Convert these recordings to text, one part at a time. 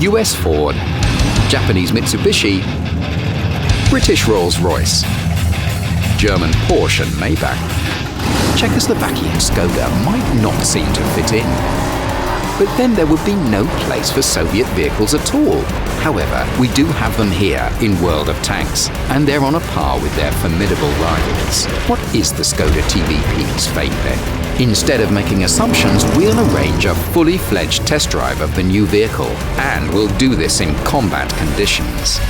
US Ford, Japanese Mitsubishi, British Rolls-Royce, German Porsche and Maybach. Czechoslovakian Skoda might not seem to fit in. But then there would be no place for Soviet vehicles at all. However, we do have them here in World of Tanks, and they're on a par with their formidable rivals. What is the Skoda-TVP's fate then? Instead of making assumptions, we'll arrange a fully fledged test drive of the new vehicle, and we'll do this in combat conditions.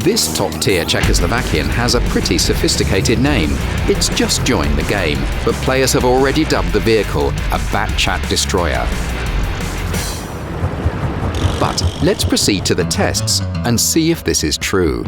This top-tier Czechoslovakian has a pretty sophisticated name. It's just joined the game, but players have already dubbed the vehicle a Batchat destroyer. But let's proceed to the tests and see if this is true.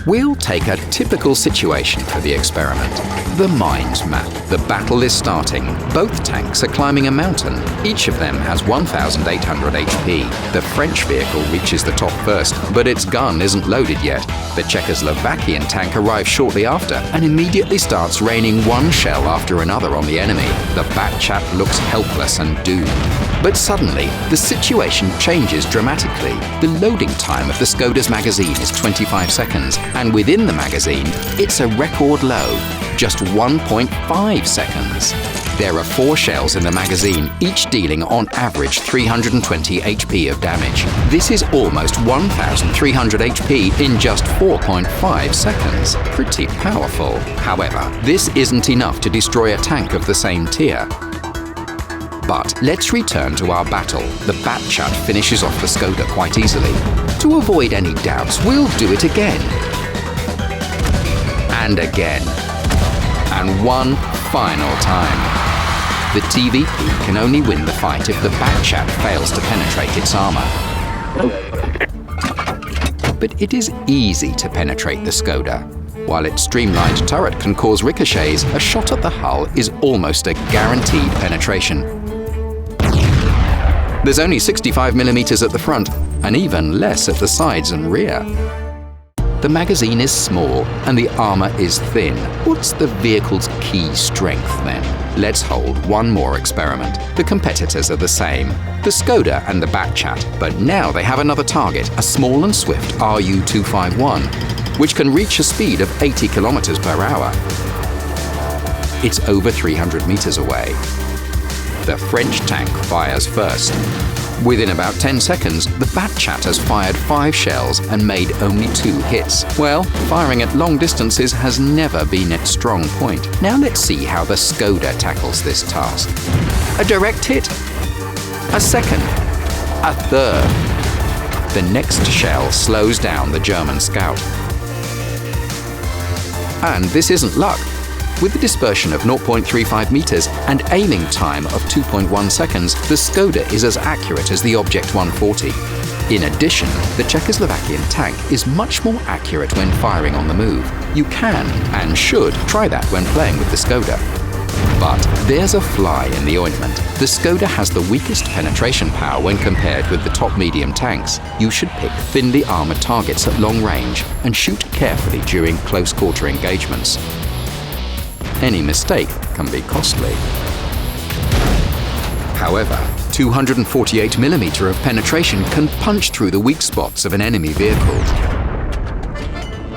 We'll take a typical situation for the experiment. The mines map. The battle is starting. Both tanks are climbing a mountain. Each of them has 1,800 HP. The French vehicle reaches the top first, but its gun isn't loaded yet. The Czechoslovakian tank arrives shortly after and immediately starts raining one shell after another on the enemy. The Batchat looks helpless and doomed. But suddenly, the situation changes dramatically. The loading time of the Skoda's magazine is 25 seconds, and within the magazine, it's a record low, just 1.5 seconds. There are 4 shells in the magazine, each dealing on average 320 HP of damage. This is almost 1,300 HP in just 4.5 seconds. Pretty powerful. However, this isn't enough to destroy a tank of the same tier. But let's return to our battle. The Batchat finishes off the Skoda quite easily. To avoid any doubts, we'll do it again. And again. And one final time. The TVP can only win the fight if the Batchat fails to penetrate its armor. But it is easy to penetrate the Skoda. While its streamlined turret can cause ricochets, a shot at the hull is almost a guaranteed penetration. There's only 65mm at the front, and even less at the sides and rear. The magazine is small, and the armor is thin. What's the vehicle's key strength, then? Let's hold one more experiment. The competitors are the same, the Skoda and the Batchat, but now they have another target, a small and swift RU-251, which can reach a speed of 80 km per hour. It's over 300 meters away. The French tank fires first. Within about 10 seconds, the Batchat has fired 5 shells and made only 2 hits. Well, firing at long distances has never been its strong point. Now let's see how the Skoda tackles this task. A direct hit. A second. A third. The next shell slows down the German scout. And this isn't luck. With the dispersion of 0.35 meters and aiming time of 2.1 seconds, the Skoda is as accurate as the Object 140. In addition, the Czechoslovakian tank is much more accurate when firing on the move. You can and should try that when playing with the Skoda. But there's a fly in the ointment. The Skoda has the weakest penetration power when compared with the top medium tanks. You should pick thinly armored targets at long range and shoot carefully during close quarter engagements. Any mistake can be costly. However, 248mm of penetration can punch through the weak spots of an enemy vehicle.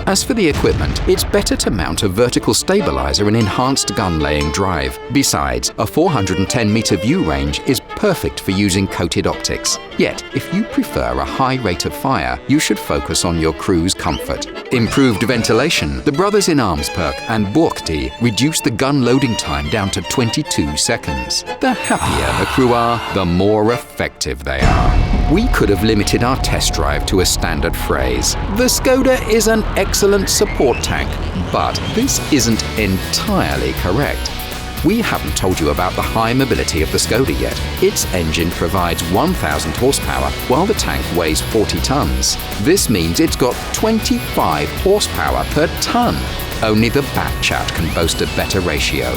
As for the equipment, it's better to mount a vertical stabilizer and enhanced gun-laying drive. Besides, a 410-meter view range is perfect for using coated optics. Yet, if you prefer a high rate of fire, you should focus on your crew's comfort. Improved ventilation, the brothers-in-arms perk and Burkti reduce the gun loading time down to 22 seconds. The happier the crew are, the more effective they are. We could have limited our test drive to a standard phrase. The Skoda is an excellent support tank, but this isn't entirely correct. We haven't told you about the high mobility of the Skoda yet. Its engine provides 1,000 horsepower, while the tank weighs 40 tons. This means it's got 25 horsepower per ton. Only the Batchat can boast a better ratio.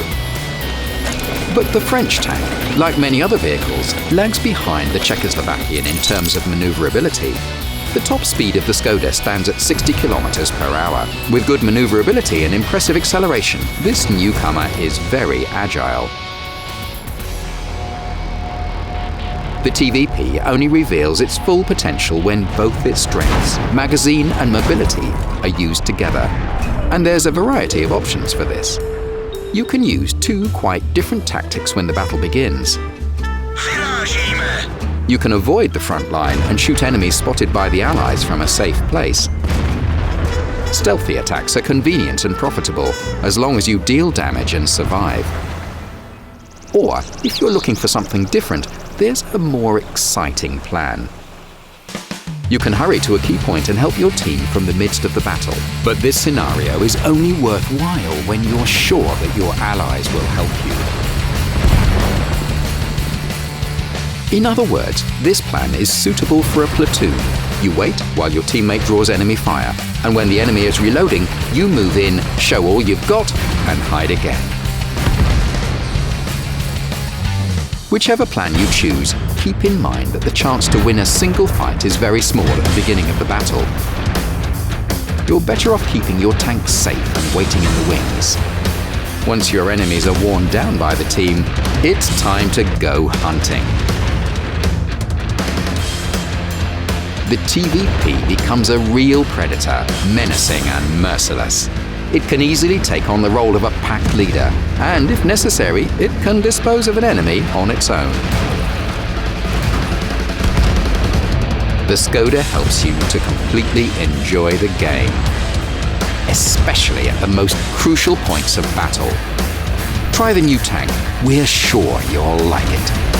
But the French tank, like many other vehicles, lags behind the Czechoslovakian in terms of maneuverability. The top speed of the Skoda stands at 60 km per hour. With good maneuverability and impressive acceleration, this newcomer is very agile. The TVP only reveals its full potential when both its strengths, magazine and mobility, are used together. And there's a variety of options for this. You can use two quite different tactics when the battle begins. You can avoid the front line and shoot enemies spotted by the Allies from a safe place. Stealthy attacks are convenient and profitable, as long as you deal damage and survive. Or, if you're looking for something different, there's a more exciting plan. You can hurry to a key point and help your team from the midst of the battle. But this scenario is only worthwhile when you're sure that your allies will help you. In other words, this plan is suitable for a platoon. You wait while your teammate draws enemy fire, and when the enemy is reloading, you move in, show all you've got, and hide again. Whichever plan you choose, keep in mind that the chance to win a single fight is very small at the beginning of the battle. You're better off keeping your tanks safe and waiting in the wings. Once your enemies are worn down by the team, it's time to go hunting. The TVP becomes a real predator, menacing and merciless. It can easily take on the role of a pack leader, and if necessary, it can dispose of an enemy on its own. The Skoda helps you to completely enjoy the game, especially at the most crucial points of battle. Try the new tank. We're sure you'll like it.